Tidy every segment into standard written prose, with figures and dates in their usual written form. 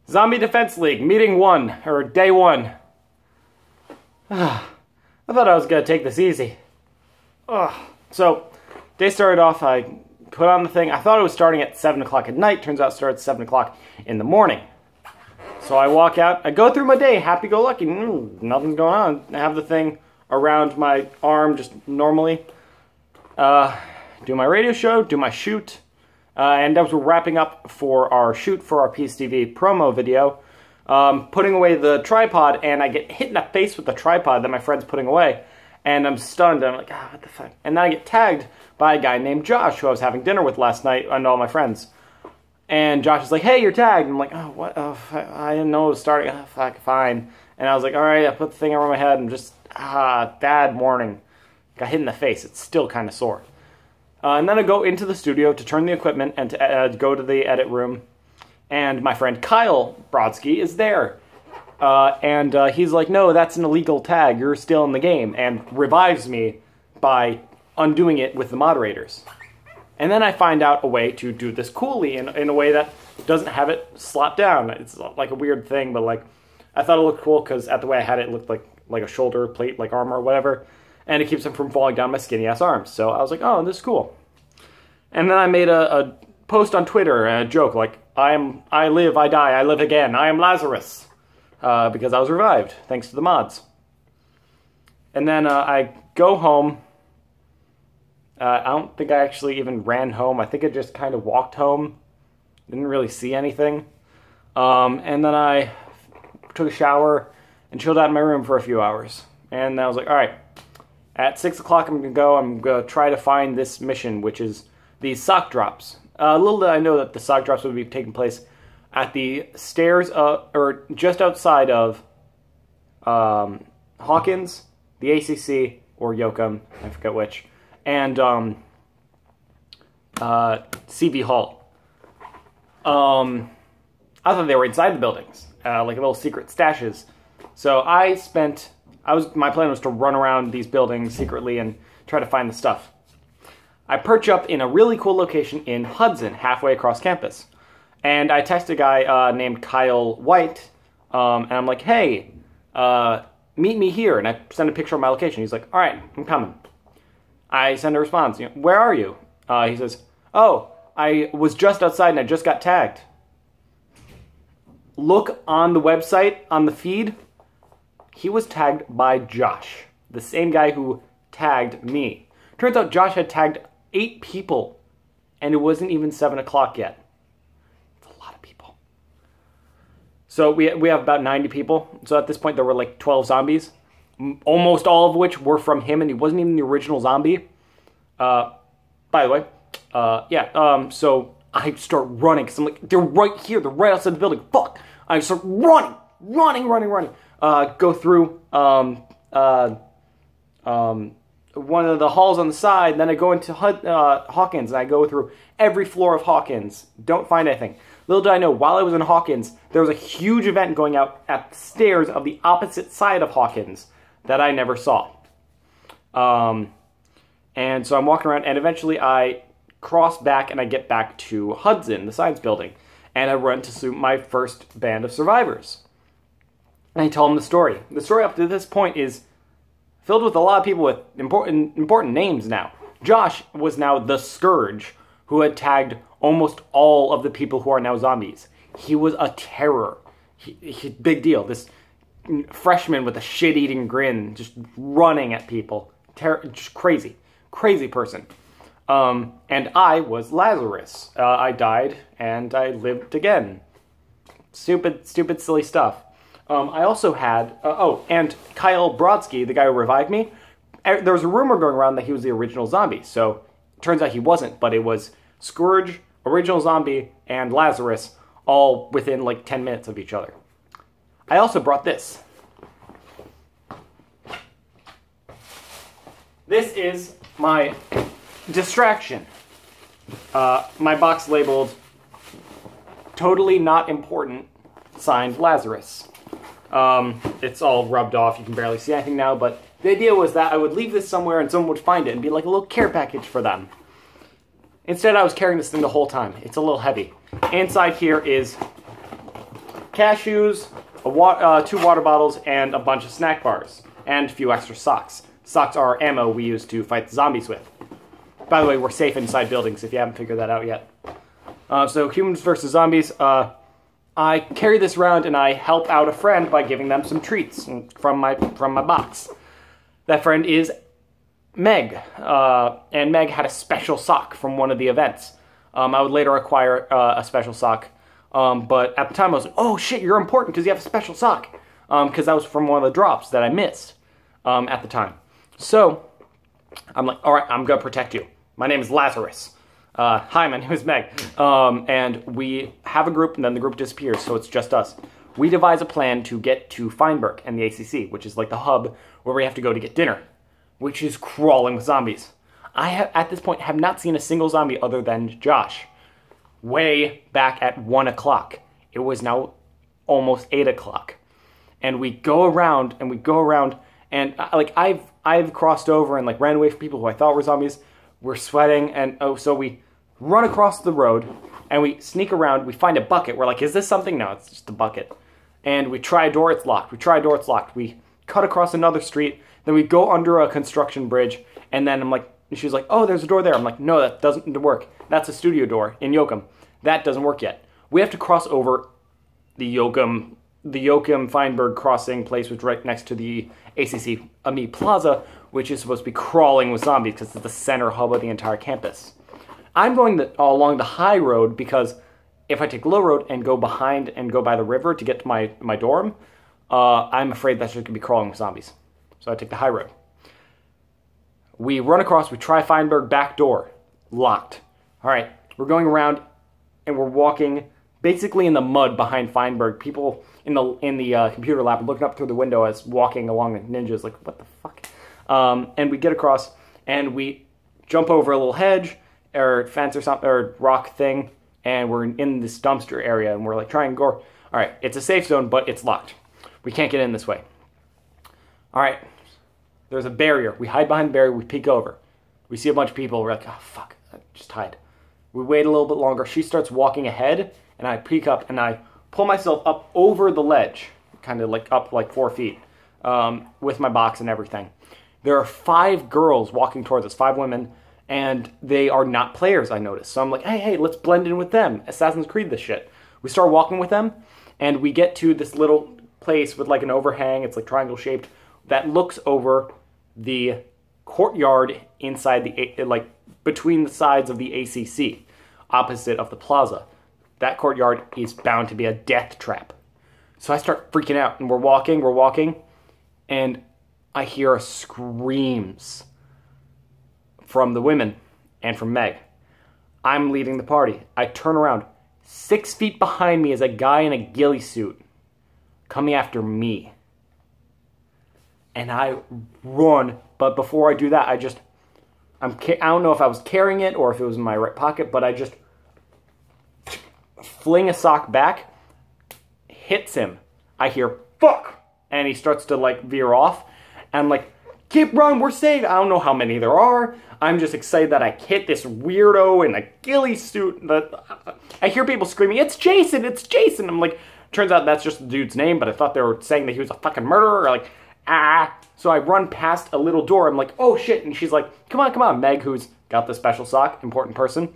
Zombie Defense League, meeting 1, or day 1. I thought I was going to take this easy. So, day started off, I put on the thing. I thought it was starting at 7 o'clock at night. Turns out it started at 7 o'clock in the morning. So I walk out, I go through my day, happy-go-lucky. Nothing's going on. I have the thing around my arm just normally. Do my radio show, do my shoot. And as we're wrapping up for our shoot for our PSTV promo video, putting away the tripod, and I get hit in the face with the tripod that my friend's putting away, and I'm stunned. I'm like, what the fuck? And then I get tagged by a guy named Josh, who I was having dinner with last night, and all my friends. And Josh is like, hey, you're tagged. And I'm like, oh, what? Oh, I didn't know it was starting. Oh, fuck, fine. And I was like, all right, I put the thing over my head, and just, bad morning. Got hit in the face. It's still kind of sore. And then I go into the studio to turn the equipment and to go to the edit room. And my friend Kyle Brodsky is there. And he's like, no, that's an illegal tag. You're still in the game. And revives me by undoing it with the moderators. And then I find out a way to do this coolly in a way that doesn't have it slap down. It's like a weird thing, but like I thought it looked cool because at the way I had it, it looked like a shoulder plate, like armor or whatever. And it keeps it from falling down my skinny-ass arms. So I was like, oh, this is cool. And then I made a post on Twitter, a joke, like, I live, I die, I live again, I am Lazarus. Because I was revived, thanks to the mods. And then I go home. I don't think I actually even ran home. I think I just kind of walked home. Didn't really see anything. And then I took a shower and chilled out in my room for a few hours. And I was like, all right. At 6 o'clock, I'm going to try to find this mission, which is these sock drops. Little did I know that the sock drops would be taking place at the stairs, or just outside of Hawkins, the ACC, or Yoakum, I forget which, and CV Hall. I thought they were inside the buildings, like little secret stashes. So my plan was to run around these buildings secretly and try to find the stuff. I perch up in a really cool location in Hudson, halfway across campus. And I text a guy named Kyle White, and I'm like, hey, meet me here. And I send a picture of my location. He's like, all right, I'm coming. I send a response, where are you? He says, oh, I was just outside and I just got tagged. Look on the website, on the feed. He was tagged by Josh, the same guy who tagged me. Turns out Josh had tagged 8 people, and it wasn't even 7 o'clock yet. It's a lot of people. So we have about 90 people. So at this point, there were like 12 zombies, almost all of which were from him, and he wasn't even the original zombie. By the way, so I start running, because I'm like, they're right here, they're right outside the building, fuck! I start running. Go through one of the halls on the side, and then I go into Hawkins, and I go through every floor of Hawkins. Don't find anything. Little did I know, while I was in Hawkins, there was a huge event going out at the stairs of the opposite side of Hawkins that I never saw. And so I'm walking around, and eventually I cross back, and I get back to Hudson, the science building, and I run to my first band of survivors. And I tell them the story. The story up to this point is filled with a lot of people with important names now. Josh was now the Scourge, who had tagged almost all of the people who are now zombies. He was a terror. Big deal. This freshman with a shit-eating grin, just running at people. Just crazy. Crazy person. And I was Lazarus. I died, and I lived again. Stupid, silly stuff. I also had, and Kyle Brodsky, the guy who revived me, there was a rumor going around that he was the original zombie. So, it turns out he wasn't, but it was Scourge, original zombie, and Lazarus, all within like 10 minutes of each other. I also brought this. This is my distraction. My box labeled, totally not important, signed Lazarus. It's all rubbed off, you can barely see anything now, but the idea was that I would leave this somewhere and someone would find it and be like a little care package for them. Instead, I was carrying this thing the whole time. It's a little heavy. Inside here is cashews, 2 water bottles, and a bunch of snack bars, and a few extra socks. Socks are ammo we use to fight the zombies with. By the way, we're safe inside buildings if you haven't figured that out yet. So Humans vs. Zombies, I carry this around and I help out a friend by giving them some treats from my box. That friend is Meg, and Meg had a special sock from one of the events. I would later acquire a special sock, but at the time I was like, oh shit, you're important because you have a special sock, because that was from one of the drops that I missed at the time. So I'm like, all right, I'm going to protect you. My name is Lazarus. Hi, my name is Meg. And we have a group, and then the group disappears, so it's just us. We devise a plan to get to Feinberg and the ACC, which is like the hub where we have to go to get dinner, which is crawling with zombies. I have, at this point, have not seen a single zombie other than Josh. Way back at 1 o'clock. It was now almost 8 o'clock. And we go around, and like, I've crossed over and like ran away from people who I thought were zombies. We're sweating, and so we run across the road, and we sneak around, we find a bucket. We're like, is this something? No, it's just a bucket. And we try a door, it's locked. We try a door, it's locked. We cut across another street, then we go under a construction bridge, and then I'm like, she's like, oh, there's a door there. I'm like, no, that doesn't work. That's a studio door in Yoakum. That doesn't work yet. We have to cross over the Yoakum Feinberg crossing place, which is right next to the ACC Ami Plaza, which is supposed to be crawling with zombies because it's the center hub of the entire campus. I'm going along the high road because if I take the low road and go behind and go by the river to get to my dorm, I'm afraid that's just going to be crawling with zombies. So I take the high road. We run across, we try Feinberg back door, locked. All right, we're going around and we're walking basically in the mud behind Feinberg. People in the computer lab are looking up through the window as walking along the ninjas, like, what the fuck? And we get across and we jump over a little hedge or fence or something, or rock thing, and we're in this dumpster area, and we're like trying to go. All right, it's a safe zone, but it's locked. We can't get in this way. All right, there's a barrier. We hide behind the barrier. We peek over. We see a bunch of people. We're like, oh fuck, I just hide. We wait a little bit longer. She starts walking ahead, and I peek up, and I pull myself up over the ledge, kind of like up like 4 feet, with my box and everything. There are 5 girls walking towards us, 5 women, and they are not players, I noticed. So I'm like, hey, let's blend in with them. Assassin's Creed this shit. We start walking with them, and we get to this little place with like an overhang. It's like triangle shaped that looks over the courtyard inside the, like between the sides of the ACC, opposite of the plaza. That courtyard is bound to be a death trap. So I start freaking out, and we're walking, and I hear screams from the women and from Meg. I'm leading the party. I turn around. 6 feet behind me is a guy in a ghillie suit coming after me. And I run, but before I do that, I don't know if I was carrying it or if it was in my right pocket, but I just fling a sock back, hits him. I hear, fuck! And he starts to like veer off. And I'm like, keep running, we're safe. I don't know how many there are. I'm just excited that I hit this weirdo in a ghillie suit. I hear people screaming, it's Jason, it's Jason. I'm like, turns out that's just the dude's name, but I thought they were saying that he was a fucking murderer. Or like, ah. So I run past a little door. I'm like, oh shit. And she's like, come on. Meg, who's got the special sock, important person.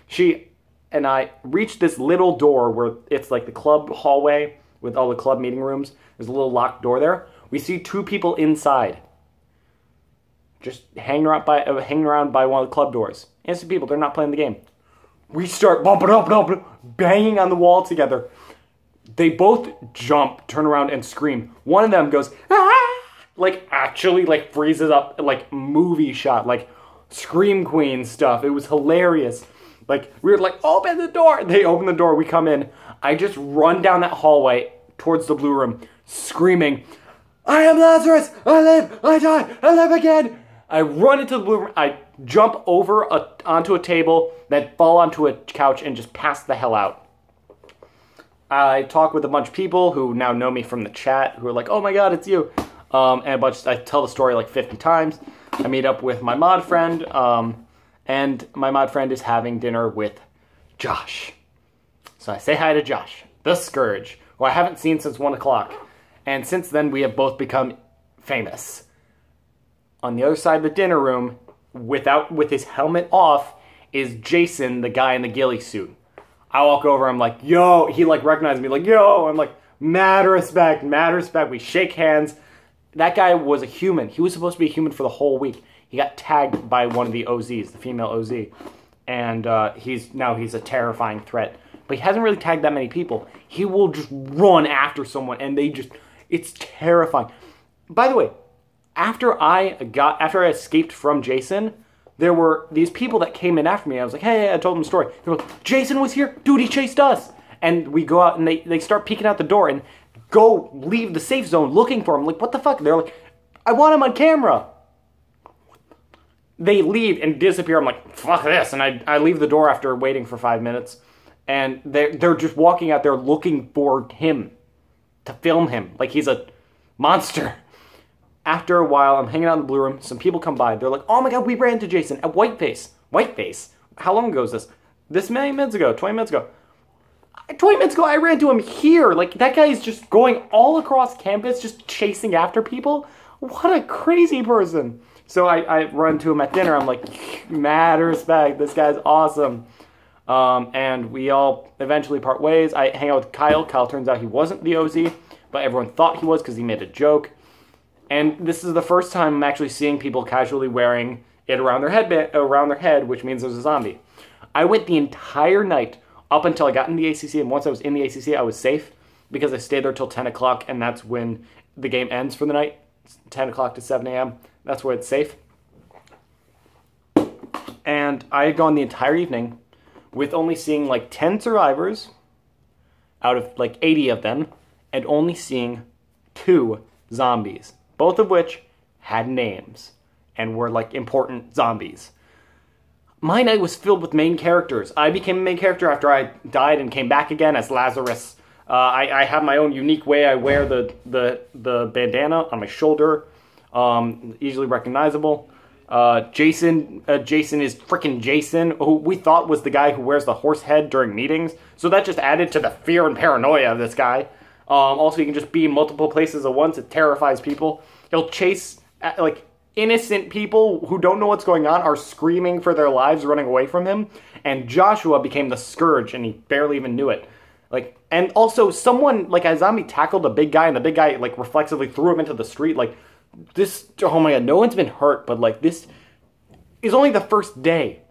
She and I reach this little door where it's like the club hallway with all the club meeting rooms. There's a little locked door there. We see 2 people inside, just hanging around by one of the club doors. Innocent people, they're not playing the game. We start bumping up, banging on the wall together. They both jump, turn around, and scream. One of them goes, ah! Like, actually, like, freezes up, like, movie shot, like, Scream Queen stuff. It was hilarious. Like, we were like, open the door! They open the door, we come in. I just run down that hallway towards the blue room, screaming, I am Lazarus! I live! I die! I live again! I run into the blue room, I jump over onto a table, then fall onto a couch and just pass the hell out. I talk with a bunch of people who now know me from the chat, who are like, oh my god, it's you. And I tell the story like 50 times. I meet up with my mod friend, and my mod friend is having dinner with Josh. So I say hi to Josh, the Scourge, who I haven't seen since 1 o'clock. And since then, we have both become famous. On the other side of the dinner room, with his helmet off, is Jason, the guy in the ghillie suit. I walk over, I'm like, yo, he like recognized me, like, yo, I'm like, mad respect, mad respect. We shake hands. That guy was a human. He was supposed to be a human for the whole week. He got tagged by one of the OZs, the female OZ. And he's a terrifying threat. But he hasn't really tagged that many people. He will just run after someone, and it's terrifying. By the way, after I escaped from Jason, there were these people that came in after me. I was like, hey, I told them the story. They were like, Jason was here? Dude, he chased us. And we go out, and they start peeking out the door and go leave the safe zone looking for him. Like, what the fuck? They're like, I want him on camera. They leave and disappear. I'm like, fuck this. And I leave the door after waiting for 5 minutes. And they're just walking out there looking for him to film him. Like he's a monster. After a while, I'm hanging out in the blue room. Some people come by. They're like, oh my god, we ran into Jason at Whiteface. Whiteface? How long ago is this? This many minutes ago. 20 minutes ago. 20 minutes ago, I ran to him here. Like, that guy is just going all across campus, just chasing after people. What a crazy person. So I run to him at dinner. I'm like, mad respect. This guy's awesome. And we all eventually part ways. I hang out with Kyle. Kyle turns out he wasn't the OZ, but everyone thought he was because he made a joke. And this is the first time I'm actually seeing people casually wearing it around their head, which means there's a zombie. I went the entire night up until I got in the ACC, and once I was in the ACC, I was safe because I stayed there till 10 o'clock, and that's when the game ends for the night. It's 10 o'clock to 7 a.m. That's where it's safe. And I had gone the entire evening with only seeing like 10 survivors out of like 80 of them, and only seeing 2 zombies, both of which had names and were like important zombies. My night was filled with main characters. I became a main character after I died and came back again as Lazarus. I have my own unique way I wear the bandana on my shoulder, easily recognizable. Jason is freaking Jason, who we thought was the guy who wears the horse head during meetings. So that just added to the fear and paranoia of this guy. Also, he can just be in multiple places at once. It terrifies people. He'll chase, like, innocent people who don't know what's going on are screaming for their lives, running away from him. And Joshua became the Scourge, and he barely even knew it. Like, and also, someone, like, a zombie tackled a big guy, and the big guy, like, reflexively threw him into the street. Like, this, oh my god, no one's been hurt, but, like, this is only the first day.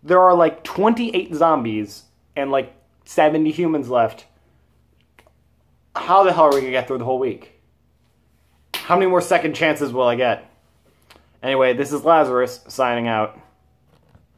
There are, like, 28 zombies and, like, 70 humans left. How the hell are we gonna get through the whole week? How many more second chances will I get? Anyway, this is Lazarus signing out.